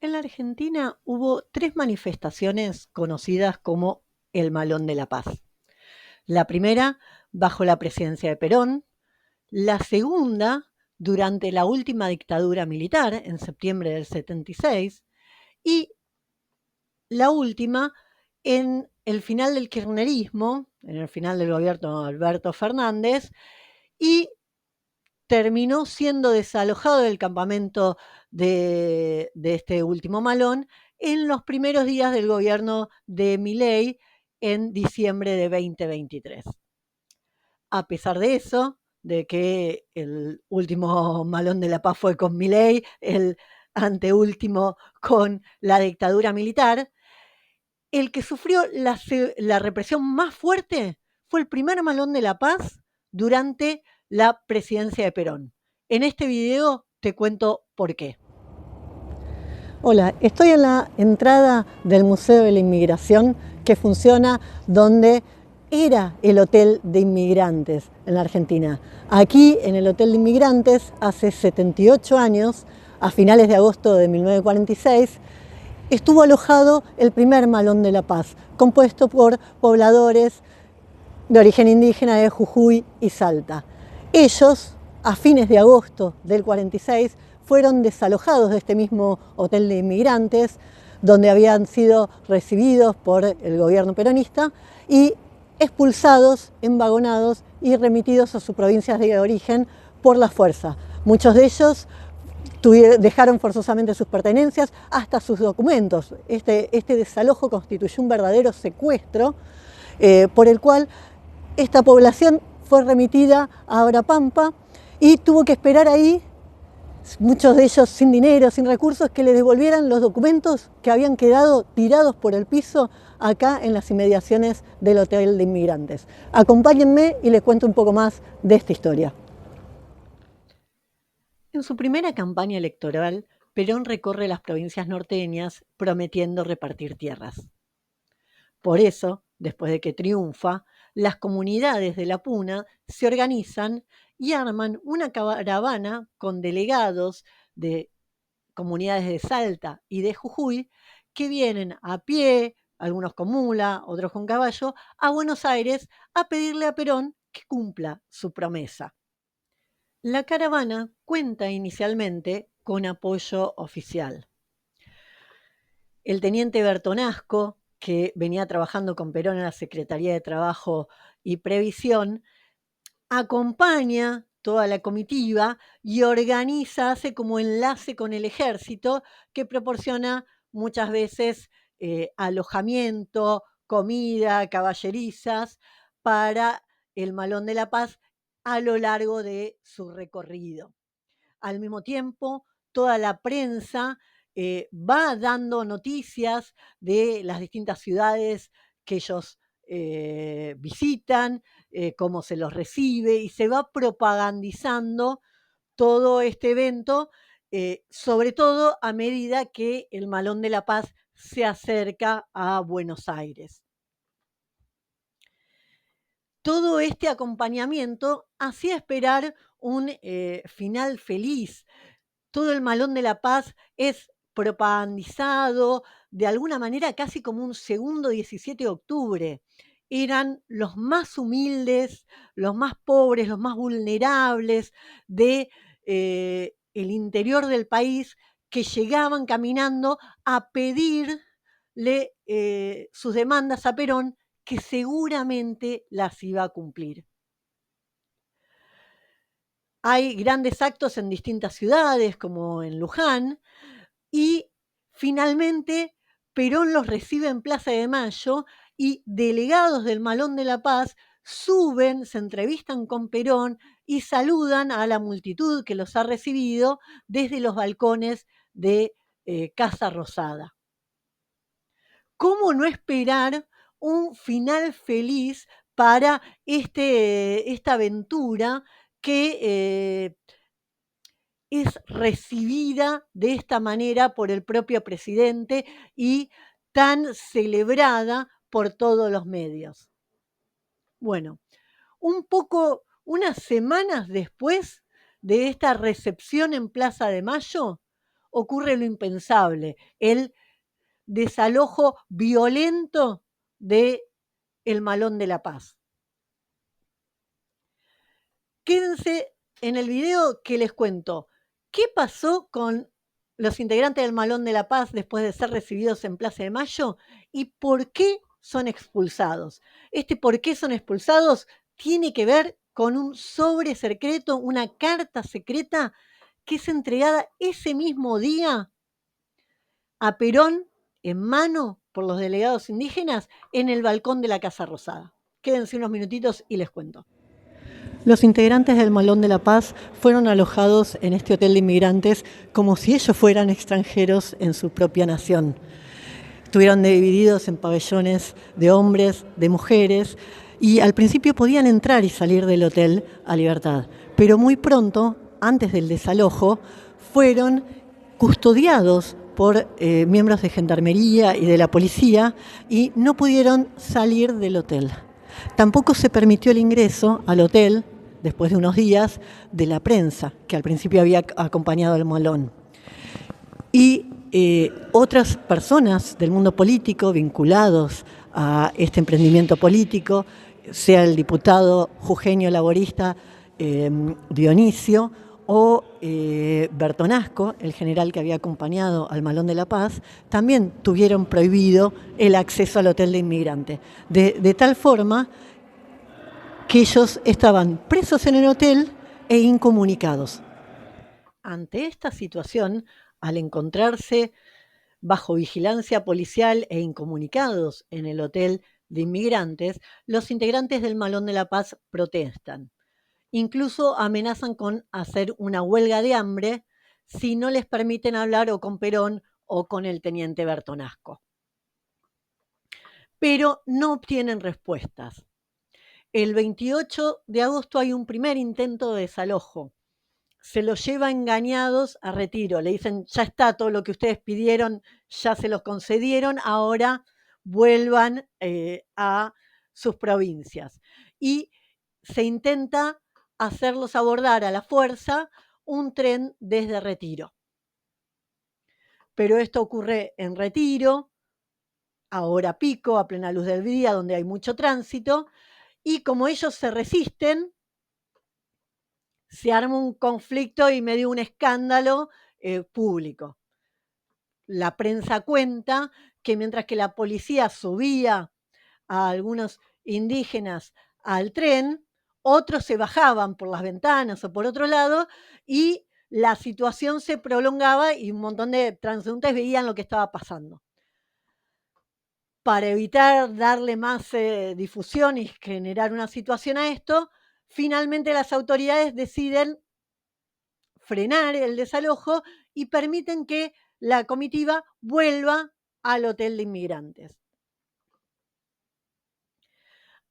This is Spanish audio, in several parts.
En la Argentina hubo tres manifestaciones conocidas como el Malón de la Paz. La primera, bajo la presidencia de Perón. La segunda, durante la última dictadura militar, en septiembre del 76. Y la última, en el final del kirchnerismo, en el final del gobierno de Alberto Fernández, y terminó siendo desalojado del campamento de este último Malón en los primeros días del gobierno de Milei en diciembre de 2023. A pesar de eso, de que el último Malón de la Paz fue con Milei, el anteúltimo con la dictadura militar, el que sufrió la represión más fuerte fue el primer Malón de la Paz durante la presidencia de Perón. En este video te cuento por qué. Hola, estoy en la entrada del Museo de la Inmigración que funciona donde era el Hotel de Inmigrantes en la Argentina. Aquí, en el Hotel de Inmigrantes, hace 78 años, a finales de agosto de 1946, estuvo alojado el primer Malón de la Paz, compuesto por pobladores de origen indígena de Jujuy y Salta. Ellos, a fines de agosto del 46, fueron desalojados de este mismo hotel de inmigrantes, donde habían sido recibidos por el gobierno peronista y expulsados, emvagonados y remitidos a sus provincias de origen por la fuerza. Muchos de ellos dejaron forzosamente sus pertenencias, hasta sus documentos. Este desalojo constituyó un verdadero secuestro por el cual esta población fue remitida a Abrapampa y tuvo que esperar ahí, muchos de ellos sin dinero, sin recursos, que le devolvieran los documentos que habían quedado tirados por el piso acá en las inmediaciones del Hotel de Inmigrantes. Acompáñenme y les cuento un poco más de esta historia. En su primera campaña electoral, Perón recorre las provincias norteñas prometiendo repartir tierras. Por eso, después de que triunfa, las comunidades de la Puna se organizan y arman una caravana con delegados de comunidades de Salta y de Jujuy que vienen a pie, algunos con mula, otros con caballo, a Buenos Aires a pedirle a Perón que cumpla su promesa. La caravana cuenta inicialmente con apoyo oficial. El teniente Bertonasco, que venía trabajando con Perón en la Secretaría de Trabajo y Previsión, acompaña toda la comitiva y organiza, hace como enlace con el ejército, que proporciona muchas veces alojamiento, comida, caballerizas para el Malón de la Paz a lo largo de su recorrido. Al mismo tiempo, toda la prensa va dando noticias de las distintas ciudades que ellos visitan, cómo se los recibe, y se va propagandizando todo este evento, sobre todo a medida que el Malón de la Paz se acerca a Buenos Aires. Todo este acompañamiento hacía esperar un final feliz. Todo el Malón de la Paz es propagandizado de alguna manera casi como un segundo 17 de octubre. Eran los más humildes, los más pobres, los más vulnerables de el interior del país, que llegaban caminando a pedirle sus demandas a Perón, que seguramente las iba a cumplir. Hay grandes actos en distintas ciudades, como en Luján, y finalmente Perón los recibe en Plaza de Mayo y delegados del Malón de la Paz suben, se entrevistan con Perón y saludan a la multitud que los ha recibido desde los balcones de Casa Rosada. ¿Cómo no esperar un final feliz para esta aventura que es recibida de esta manera por el propio presidente y tan celebrada por todos los medios? Bueno, unas semanas después de esta recepción en Plaza de Mayo, ocurre lo impensable, el desalojo violento del Malón de la Paz. Quédense en el video que les cuento. ¿Qué pasó con los integrantes del Malón de la Paz después de ser recibidos en Plaza de Mayo y por qué son expulsados? Este por qué son expulsados tiene que ver con un sobre secreto, una carta secreta que es entregada ese mismo día a Perón en mano por los delegados indígenas en el balcón de la Casa Rosada. Quédense unos minutitos y les cuento. Los integrantes del Malón de la Paz fueron alojados en este hotel de inmigrantes como si ellos fueran extranjeros en su propia nación. Estuvieron divididos en pabellones de hombres, de mujeres, y al principio podían entrar y salir del hotel a libertad. Pero muy pronto, antes del desalojo, fueron custodiados por miembros de gendarmería y de la policía y no pudieron salir del hotel. Tampoco se permitió el ingreso al hotel, después de unos días, de la prensa, que al principio había acompañado al Malón. Y otras personas del mundo político vinculados a este emprendimiento político, sea el diputado jujeño laborista Dionisio o Bertonasco, el general que había acompañado al Malón de la Paz, también tuvieron prohibido el acceso al hotel de inmigrantes. De tal forma que ellos estaban presos en el hotel e incomunicados. Ante esta situación, al encontrarse bajo vigilancia policial e incomunicados en el hotel de inmigrantes, los integrantes del Malón de la Paz protestan. Incluso amenazan con hacer una huelga de hambre si no les permiten hablar o con Perón o con el teniente Bertonasco. Pero no obtienen respuestas. El 28 de agosto hay un primer intento de desalojo. Se los lleva engañados a Retiro. Le dicen, ya está, todo lo que ustedes pidieron, ya se los concedieron, ahora vuelvan a sus provincias. Y se intenta hacerlos abordar a la fuerza un tren desde Retiro. Pero esto ocurre en Retiro, a hora pico, a plena luz del día, donde hay mucho tránsito, y como ellos se resisten, se arma un conflicto y medio un escándalo público. La prensa cuenta que mientras que la policía subía a algunos indígenas al tren, otros se bajaban por las ventanas o por otro lado y la situación se prolongaba y un montón de transeúntes veían lo que estaba pasando. Para evitar darle más difusión y generar una situación a esto, finalmente las autoridades deciden frenar el desalojo y permiten que la comitiva vuelva al hotel de inmigrantes.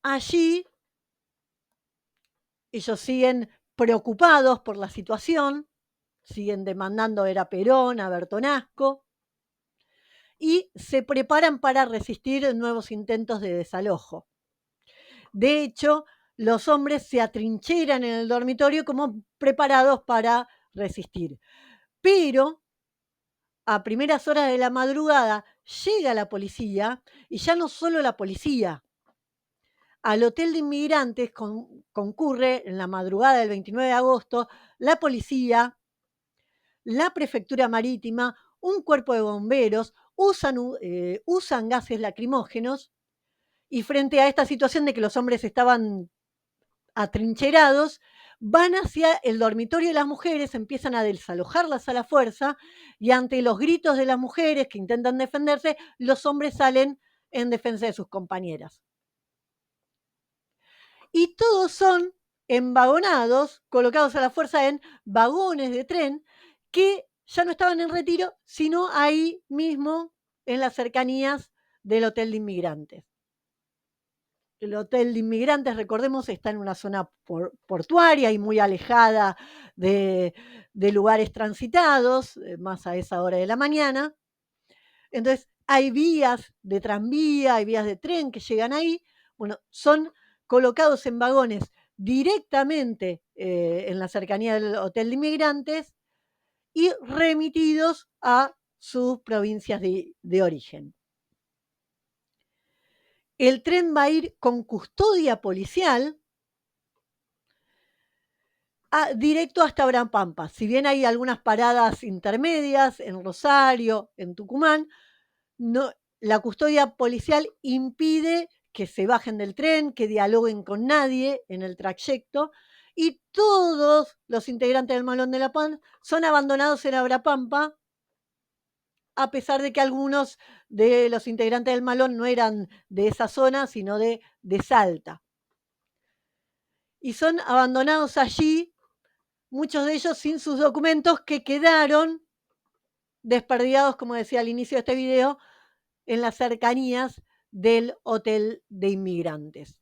Allí ellos siguen preocupados por la situación, siguen demandando a Perón, a Bertonasco, y se preparan para resistir nuevos intentos de desalojo. De hecho, los hombres se atrincheran en el dormitorio como preparados para resistir. Pero a primeras horas de la madrugada llega la policía, y ya no solo la policía. Al hotel de inmigrantes concurre en la madrugada del 29 de agosto la policía, la prefectura marítima, un cuerpo de bomberos, usan gases lacrimógenos, y frente a esta situación de que los hombres estaban atrincherados, van hacia el dormitorio de las mujeres, empiezan a desalojarlas a la fuerza y ante los gritos de las mujeres que intentan defenderse, los hombres salen en defensa de sus compañeras. Y todos son emvagonados, colocados a la fuerza en vagones de tren que ya no estaban en Retiro, sino ahí mismo en las cercanías del hotel de inmigrantes. El hotel de inmigrantes, recordemos, está en una zona portuaria y muy alejada de lugares transitados, más a esa hora de la mañana. Entonces, hay vías de tranvía, hay vías de tren que llegan ahí. Bueno, son colocados en vagones directamente en la cercanía del hotel de inmigrantes y remitidos a sus provincias de origen. El tren va a ir con custodia policial directo hasta Abrapampa. Si bien hay algunas paradas intermedias en Rosario, en Tucumán, no, la custodia policial impide que se bajen del tren, que dialoguen con nadie en el trayecto, y todos los integrantes del Malón de la Paz son abandonados en Abrapampa, a pesar de que algunos de los integrantes del Malón no eran de esa zona, sino de Salta. Y son abandonados allí, muchos de ellos sin sus documentos, que quedaron desperdigados, como decía al inicio de este video, en las cercanías del hotel de inmigrantes.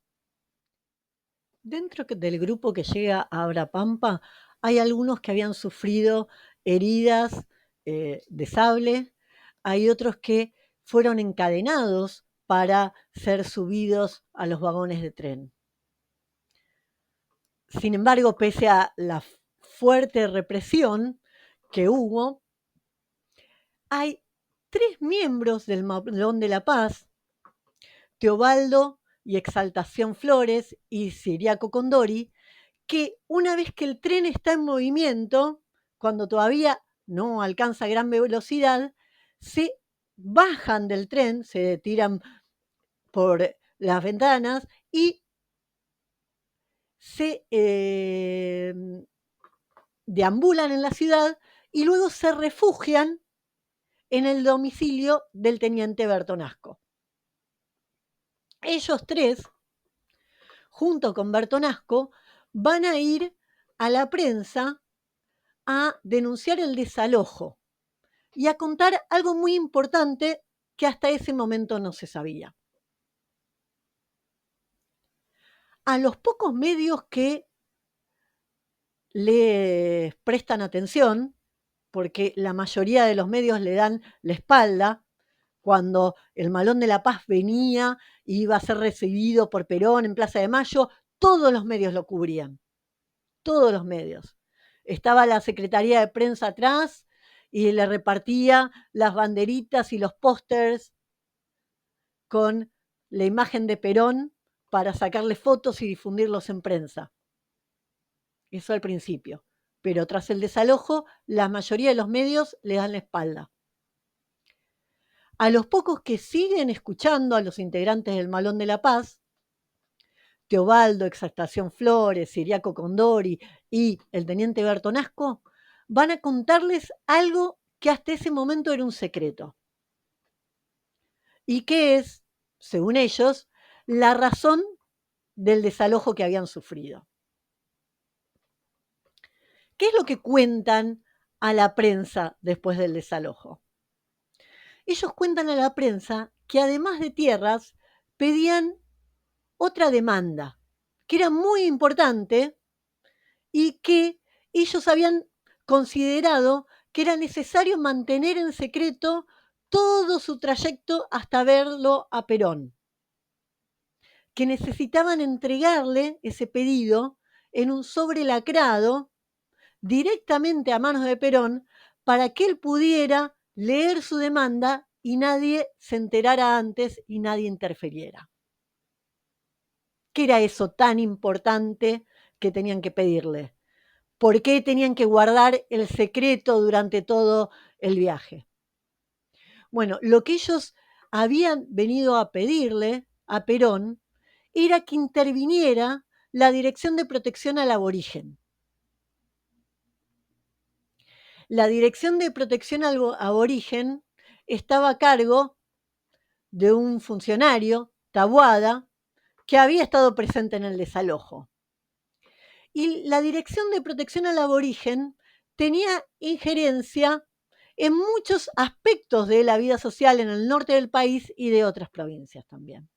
Dentro del grupo que llega a Abrapampa hay algunos que habían sufrido heridas de sable, hay otros que fueron encadenados para ser subidos a los vagones de tren. Sin embargo, pese a la fuerte represión que hubo, hay 3 miembros del Malón de la Paz, Teobaldo y Exaltación Flores y Ciriaco Condori, que una vez que el tren está en movimiento, cuando todavía no alcanza gran velocidad, se bajan del tren, se tiran por las ventanas y se deambulan en la ciudad y luego se refugian en el domicilio del teniente Bertonasco. Ellos 3, junto con Bertonasco, van a ir a la prensa a denunciar el desalojo y a contar algo muy importante que hasta ese momento no se sabía. A los pocos medios que les prestan atención, porque la mayoría de los medios le dan la espalda, cuando el Malón de la Paz venía y iba a ser recibido por Perón en Plaza de Mayo, todos los medios lo cubrían, todos los medios. Estaba la Secretaría de Prensa atrás y le repartía las banderitas y los pósters con la imagen de Perón para sacarle fotos y difundirlos en prensa. Eso al principio. Pero tras el desalojo, la mayoría de los medios le dan la espalda. A los pocos que siguen escuchando a los integrantes del Malón de la Paz, Teobaldo, Exaltación Flores, Ciriaco Condori y el teniente Bertonasco, van a contarles algo que hasta ese momento era un secreto. Y que es, según ellos, la razón del desalojo que habían sufrido. ¿Qué es lo que cuentan a la prensa después del desalojo? Ellos cuentan a la prensa que además de tierras, pedían otra demanda, que era muy importante y que ellos habían considerado que era necesario mantener en secreto todo su trayecto hasta verlo a Perón, que necesitaban entregarle ese pedido en un sobre lacrado directamente a manos de Perón para que él pudiera leer su demanda y nadie se enterara antes y nadie interfiriera. ¿Qué era eso tan importante que tenían que pedirle? ¿Por qué tenían que guardar el secreto durante todo el viaje? Bueno, lo que ellos habían venido a pedirle a Perón era que interviniera la Dirección de Protección al Aborigen. La Dirección de Protección al Aborigen estaba a cargo de un funcionario, Taboada, que había estado presente en el desalojo. Y la Dirección de Protección al Aborigen tenía injerencia en muchos aspectos de la vida social en el norte del país y de otras provincias también.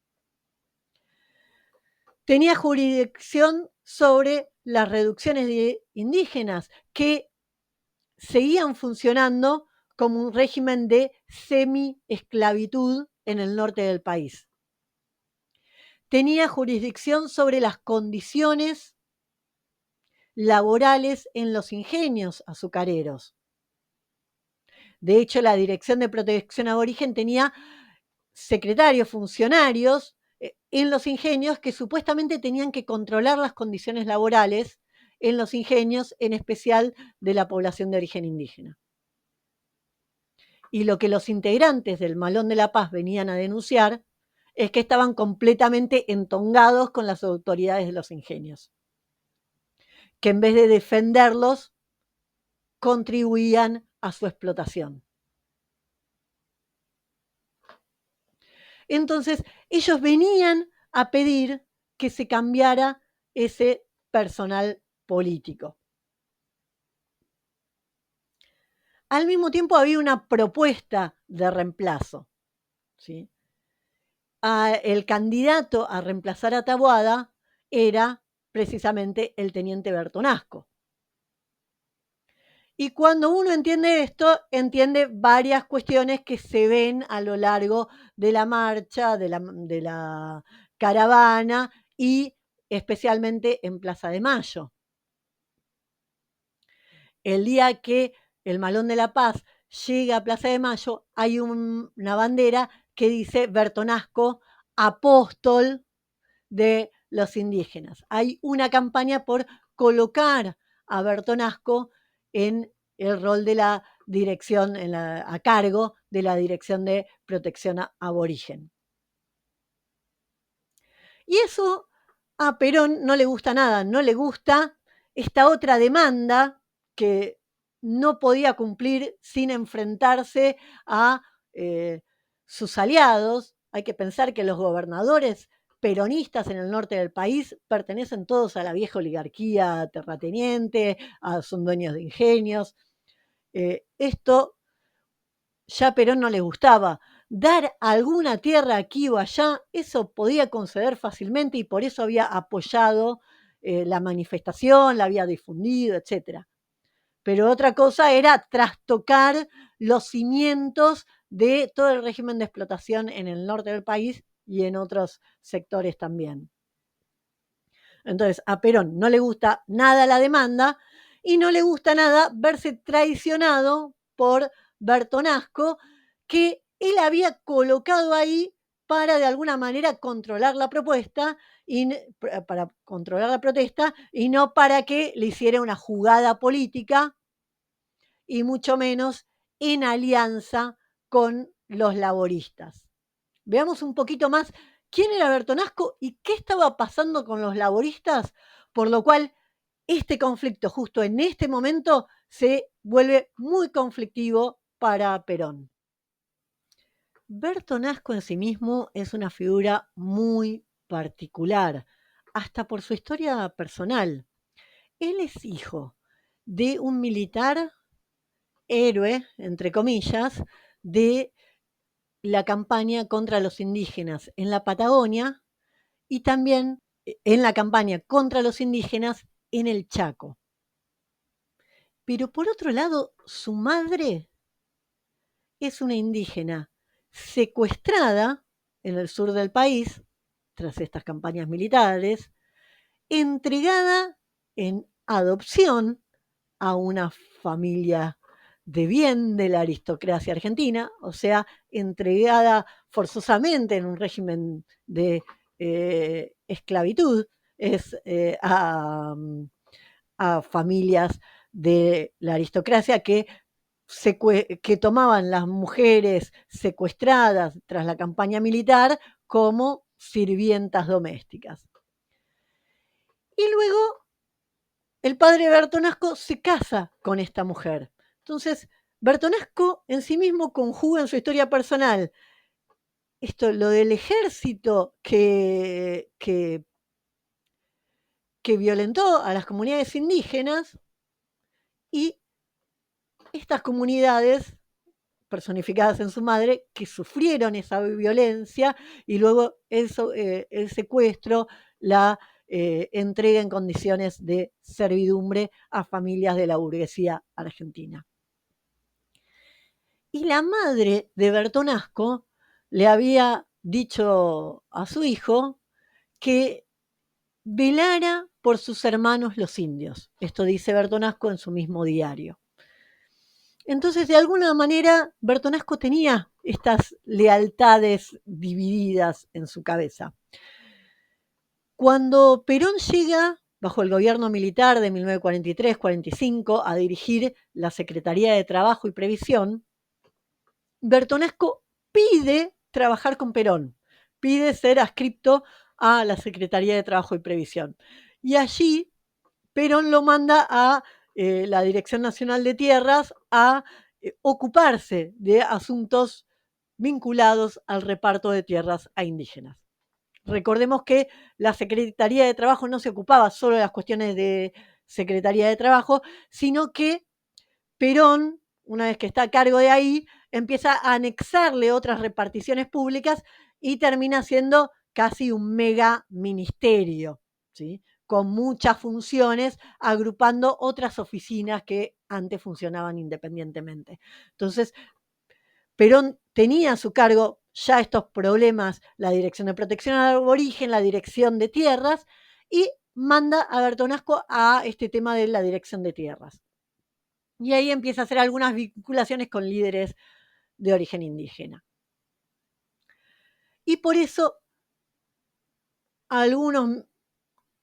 Tenía jurisdicción sobre las reducciones de indígenas que seguían funcionando como un régimen de semi-esclavitud en el norte del país. Tenía jurisdicción sobre las condiciones laborales en los ingenios azucareros. De hecho, la Dirección de Protección Aborigen tenía secretarios, funcionarios en los ingenios que supuestamente tenían que controlar las condiciones laborales en los ingenios, en especial de la población de origen indígena. Y lo que los integrantes del Malón de la Paz venían a denunciar es que estaban completamente entongados con las autoridades de los ingenios, que en vez de defenderlos, contribuían a su explotación. Entonces, ellos venían a pedir que se cambiara ese personal político. Al mismo tiempo había una propuesta de reemplazo, ¿sí? El candidato a reemplazar a Taboada era precisamente el teniente Bertonasco. Y cuando uno entiende esto, entiende varias cuestiones que se ven a lo largo de la marcha, de la caravana y especialmente en Plaza de Mayo. El día que el Malón de la Paz llega a Plaza de Mayo, hay una bandera que dice Bertonasco, apóstol de los indígenas. Hay una campaña por colocar a Bertonasco en el rol de la dirección, a cargo de la Dirección de Protección Aborigen. Y eso a Perón no le gusta nada, no le gusta esta otra demanda que no podía cumplir sin enfrentarse a sus aliados. Hay que pensar que los gobernadores peronistas en el norte del país pertenecen todos a la vieja oligarquía terrateniente, son dueños de ingenios. Esto ya a Perón no le gustaba. Dar alguna tierra aquí o allá, eso podía conceder fácilmente y por eso había apoyado la manifestación, la había difundido, etc. Pero otra cosa era trastocar los cimientos de todo el régimen de explotación en el norte del país y en otros sectores también. Entonces, a Perón no le gusta nada la demanda y no le gusta nada verse traicionado por Bertonasco, que él había colocado ahí para de alguna manera controlar la propuesta y para controlar la protesta y no para que le hiciera una jugada política y mucho menos en alianza con los laboristas. Veamos un poquito más quién era Bertonasco y qué estaba pasando con los laboristas, por lo cual este conflicto justo en este momento se vuelve muy conflictivo para Perón. Bertonasco en sí mismo es una figura muy particular, hasta por su historia personal. Él es hijo de un militar héroe, entre comillas, de la campaña contra los indígenas en la Patagonia y también en la campaña contra los indígenas en el Chaco. Pero por otro lado, su madre es una indígena secuestrada en el sur del país, tras estas campañas militares, entregada en adopción a una familia de bien de la aristocracia argentina, o sea, entregada forzosamente en un régimen de esclavitud, a familias de la aristocracia que tomaban las mujeres secuestradas tras la campaña militar como sirvientas domésticas. Y luego el padre Bertonasco se casa con esta mujer. Entonces, Bertonasco en sí mismo conjuga en su historia personal lo del ejército que violentó a las comunidades indígenas y estas comunidades personificadas en su madre que sufrieron esa violencia y luego el secuestro, la entrega en condiciones de servidumbre a familias de la burguesía argentina. Y la madre de Bertonasco le había dicho a su hijo que velara por sus hermanos los indios. Esto dice Bertonasco en su mismo diario. Entonces, de alguna manera, Bertonasco tenía estas lealtades divididas en su cabeza. Cuando Perón llega, bajo el gobierno militar de 1943-45, a dirigir la Secretaría de Trabajo y Previsión, Bertonasco pide trabajar con Perón, pide ser adscripto a la Secretaría de Trabajo y Previsión. Y allí Perón lo manda a la Dirección Nacional de Tierras a ocuparse de asuntos vinculados al reparto de tierras a indígenas. Recordemos que la Secretaría de Trabajo no se ocupaba solo de las cuestiones de Secretaría de Trabajo, sino que Perón, una vez que está a cargo de ahí, empieza a anexarle otras reparticiones públicas y termina siendo casi un mega ministerio, ¿sí? Con muchas funciones, agrupando otras oficinas que antes funcionaban independientemente. Entonces, Perón tenía a su cargo ya estos problemas, la Dirección de Protección al Aborigen, la Dirección de Tierras, y manda a Bertonasco a este tema de la Dirección de Tierras. Y ahí empieza a hacer algunas vinculaciones con líderes de origen indígena. Y por eso algunos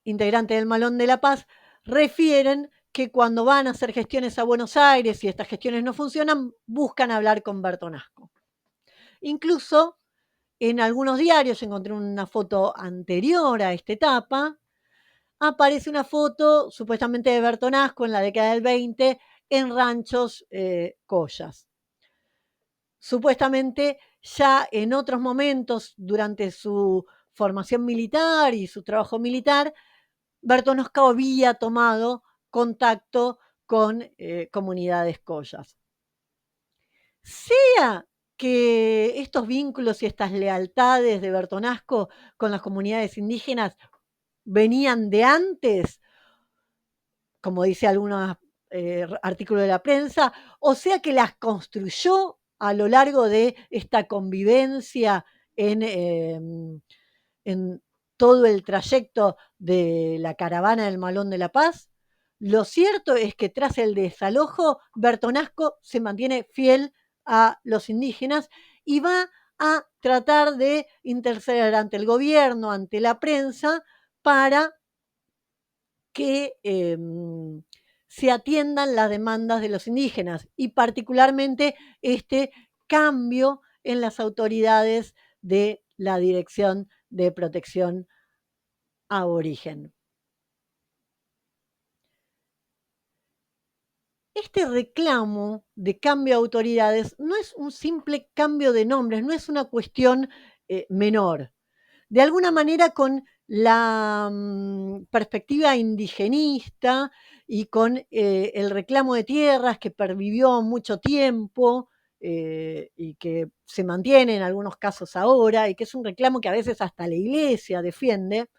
integrantes del Malón de la Paz refieren que cuando van a hacer gestiones a Buenos Aires y estas gestiones no funcionan, buscan hablar con Bertonasco. Incluso en algunos diarios, encontré una foto anterior a esta etapa, aparece una foto supuestamente de Bertonasco en la década del 20 en Ranchos Collas. Supuestamente ya en otros momentos, durante su formación militar y su trabajo militar, Bertonasco había tomado contacto con comunidades collas. Sea que estos vínculos y estas lealtades de Bertonasco con las comunidades indígenas venían de antes, como dice algunos artículos de la prensa, o sea que las construyó a lo largo de esta convivencia en todo el trayecto de la caravana del Malón de la Paz. Lo cierto es que tras el desalojo, Bertonasco se mantiene fiel a los indígenas y va a tratar de interceder ante el gobierno, ante la prensa, para que se atiendan las demandas de los indígenas y particularmente este cambio en las autoridades de la Dirección de Protección Aborigen. Este reclamo de cambio de autoridades no es un simple cambio de nombres, no es una cuestión menor. De alguna manera con la perspectiva indigenista y con el reclamo de tierras que pervivió mucho tiempo y que se mantiene en algunos casos ahora y que es un reclamo que a veces hasta la iglesia defiende,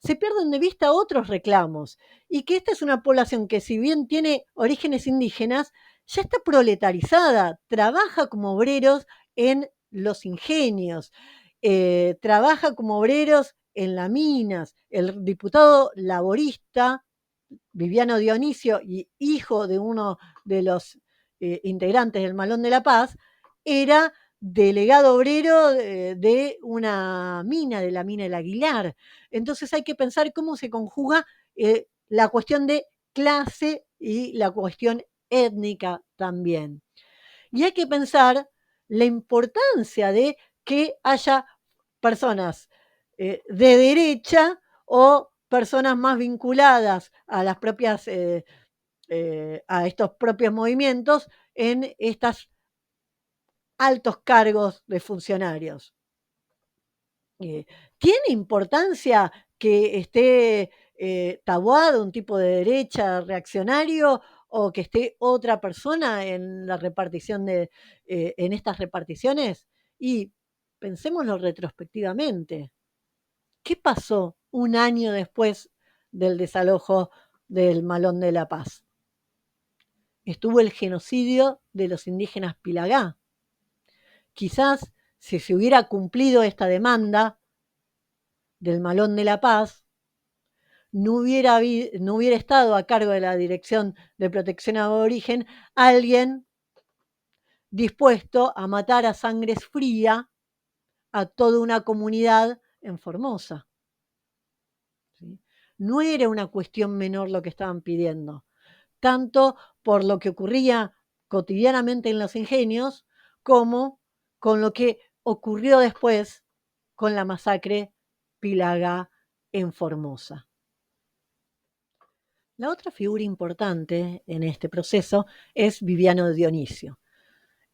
se pierden de vista otros reclamos y que esta es una población que si bien tiene orígenes indígenas, ya está proletarizada, trabaja como obreros en los ingenios, trabaja como obreros en las minas. El diputado laborista Viviano Dionisio, y hijo de uno de los integrantes del Malón de la Paz, era delegado obrero de una mina, de la mina del Aguilar. Entonces hay que pensar cómo se conjuga la cuestión de clase y la cuestión étnica también. Y hay que pensar la importancia de que haya personas de derecha o personas más vinculadas a las propias a estos propios movimientos en estos altos cargos de funcionarios. ¿Tiene importancia que esté Taboada, un tipo de derecha reaccionario, o que esté otra persona en la repartición en estas reparticiones? Y pensémoslo retrospectivamente. ¿Qué pasó un año después del desalojo del Malón de la Paz? Estuvo el genocidio de los indígenas Pilagá. Quizás si se hubiera cumplido esta demanda del Malón de la Paz, no hubiera estado a cargo de la Dirección de Protección Aborigen alguien dispuesto a matar a sangre fría a toda una comunidad en Formosa. ¿Sí? No era una cuestión menor lo que estaban pidiendo, tanto por lo que ocurría cotidianamente en los ingenios, como con lo que ocurrió después con la masacre Pilaga en Formosa. La otra figura importante en este proceso es Viviano Dionisio.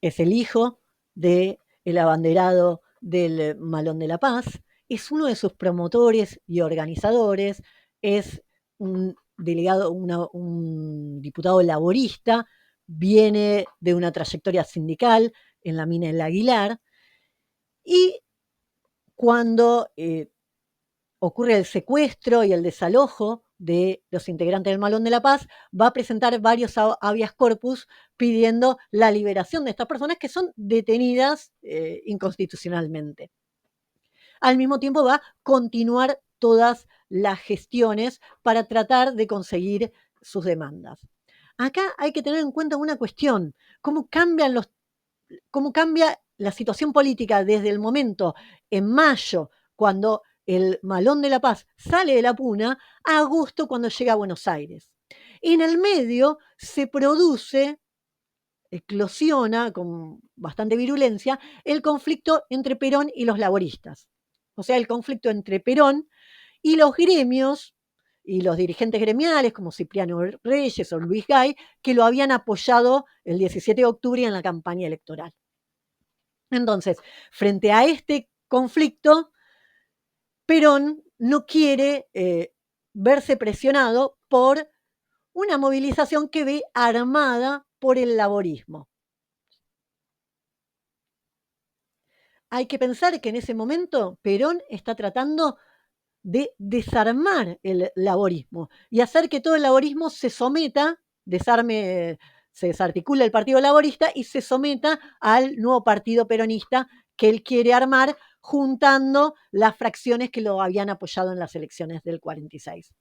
Es el hijo del abanderado del Malón de la Paz, es uno de sus promotores y organizadores, es un delegado, un diputado laborista, viene de una trayectoria sindical en la mina del Aguilar, y cuando ocurre el secuestro y el desalojo de los integrantes del Malón de la Paz, va a presentar varios habeas corpus pidiendo la liberación de estas personas que son detenidas inconstitucionalmente. Al mismo tiempo va a continuar todas las gestiones para tratar de conseguir sus demandas. Acá hay que tener en cuenta una cuestión, cómo cambia la situación política desde el momento en mayo, cuando el Malón de la Paz sale de la puna, a agosto, cuando llega a Buenos Aires. En el medio se produce, eclosiona con bastante virulencia, el conflicto entre Perón y los laboristas. O sea, el conflicto entre Perón y los gremios y los dirigentes gremiales como Cipriano Reyes o Luis Gay, que lo habían apoyado el 17 de octubre en la campaña electoral. Entonces, frente a este conflicto, Perón no quiere verse presionado por una movilización que ve armada por el laborismo. Hay que pensar que en ese momento Perón está tratando de desarmar el laborismo y hacer que todo el laborismo se someta, se desarticula el Partido Laborista y se someta al nuevo partido peronista que él quiere armar, juntando las fracciones que lo habían apoyado en las elecciones del 46.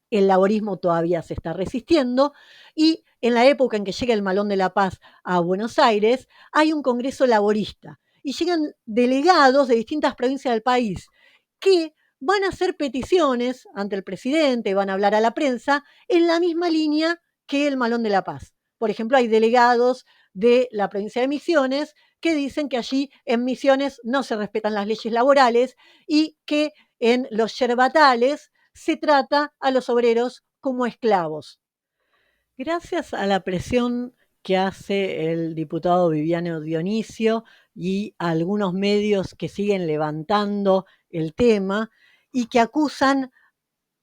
El laborismo todavía se está resistiendo y en la época en que llega el Malón de la Paz a Buenos Aires, hay un congreso laborista y llegan delegados de distintas provincias del país que van a hacer peticiones ante el presidente, van a hablar a la prensa en la misma línea que el Malón de la Paz. Por ejemplo, hay delegados de la provincia de Misiones que dicen que allí en Misiones no se respetan las leyes laborales y que en los yerbatales se trata a los obreros como esclavos. Gracias a la presión que hace el diputado Viviano Dionisio y a algunos medios que siguen levantando el tema y que acusan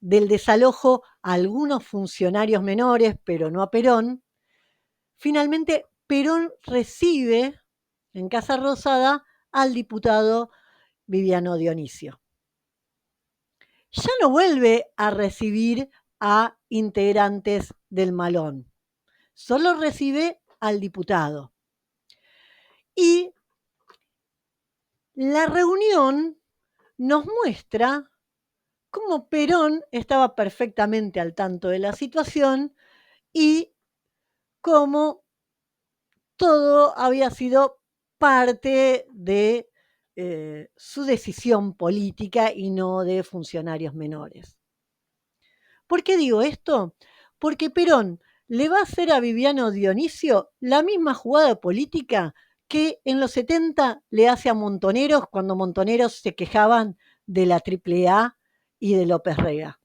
del desalojo a algunos funcionarios menores, pero no a Perón, finalmente Perón recibe en Casa Rosada al diputado Viviano Dionisio. Ya no vuelve a recibir a integrantes del Malón, solo recibe al diputado. Y la reunión nos muestra cómo Perón estaba perfectamente al tanto de la situación y cómo todo había sido parte de su decisión política y no de funcionarios menores. ¿Por qué digo esto? Porque Perón le va a hacer a Viviano Dionisio la misma jugada política que en los 70 le hace a Montoneros cuando Montoneros se quejaban de la AAA y de López Rega.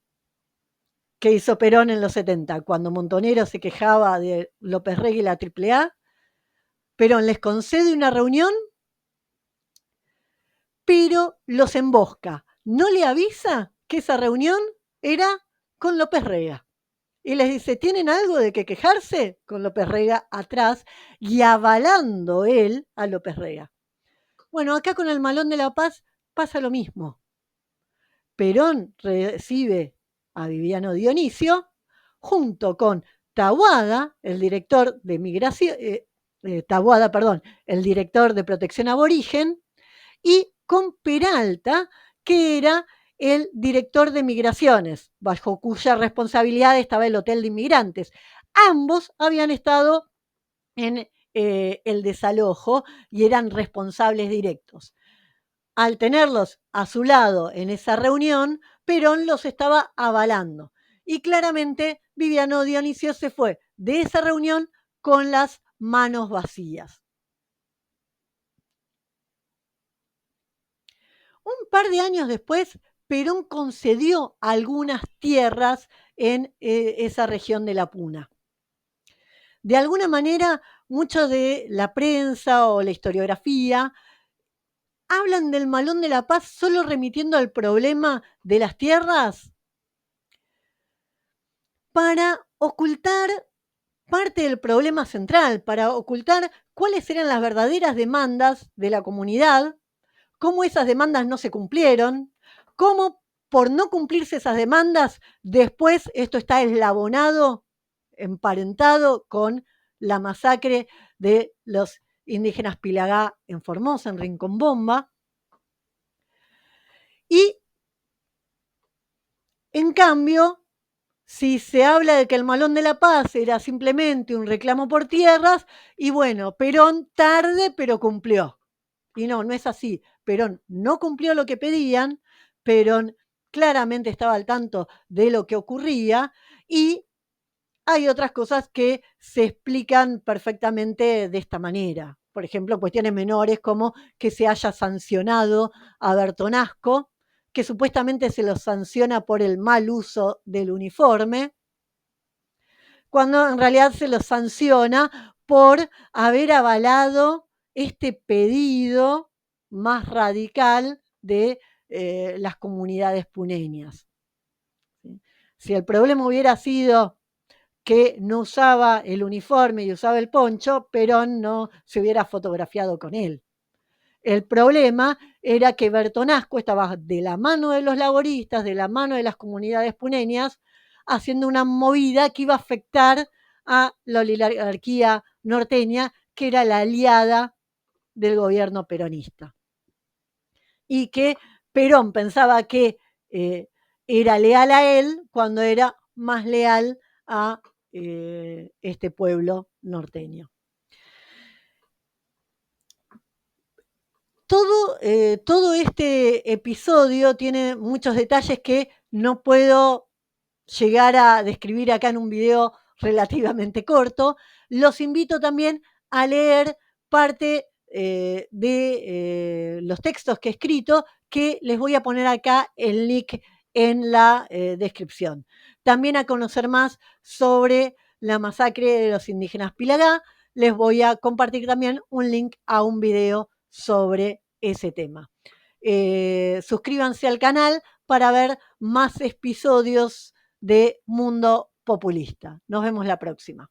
¿Qué hizo Perón en los 70? Cuando Montoneros se quejaba de López Rega y la AAA, Perón les concede una reunión, pero los embosca. No le avisa que esa reunión era con López Rega. Y les dice, ¿tienen algo de qué quejarse? Con López Rega atrás y avalando él a López Rega. Bueno, acá con el Malón de la Paz pasa lo mismo. Perón recibe a Viviano Dionisio junto con Taboada, el director de migración, el director de protección aborigen, y con Peralta, que era el director de migraciones, bajo cuya responsabilidad estaba el Hotel de Inmigrantes. Ambos habían estado en el desalojo y eran responsables directos. Al tenerlos a su lado en esa reunión, Perón los estaba avalando. Y claramente Viviano Dionisio se fue de esa reunión con las manos vacías. Un par de años después, Perón concedió algunas tierras en esa región de la Puna. De alguna manera, mucho de la prensa o la historiografía hablan del Malón de la Paz solo remitiendo al problema de las tierras para ocultar parte del problema central, para ocultar cuáles eran las verdaderas demandas de la comunidad, cómo esas demandas no se cumplieron, cómo por no cumplirse esas demandas, después esto está eslabonado, emparentado con la masacre de los indígenas Pilagá en Formosa, en Rincón Bomba. Y, en cambio, si se habla de que el Malón de la Paz era simplemente un reclamo por tierras, y bueno, Perón tarde pero cumplió. Y no, no es así. Perón no cumplió lo que pedían, Perón claramente estaba al tanto de lo que ocurría y hay otras cosas que se explican perfectamente de esta manera. Por ejemplo, cuestiones menores como que se haya sancionado a Bertonasco, que supuestamente se lo sanciona por el mal uso del uniforme, cuando en realidad se lo sanciona por haber avalado este pedido más radical de las comunidades puneñas. Si el problema hubiera sido que no usaba el uniforme y usaba el poncho, Perón no se hubiera fotografiado con él. El problema era que Bertonasco estaba de la mano de los laboristas, de la mano de las comunidades puneñas, haciendo una movida que iba a afectar a la oligarquía norteña, que era la aliada del gobierno peronista. Y que Perón pensaba que era leal a él cuando era más leal a este pueblo norteño. Todo este episodio tiene muchos detalles que no puedo llegar a describir acá en un video relativamente corto. Los invito también a leer parte de los textos que he escrito, que les voy a poner acá el link en la descripción. También a conocer más sobre la masacre de los indígenas Pilagá, les voy a compartir también un link a un video sobre ese tema. Suscríbanse al canal para ver más episodios de Mundo Populista. Nos vemos la próxima.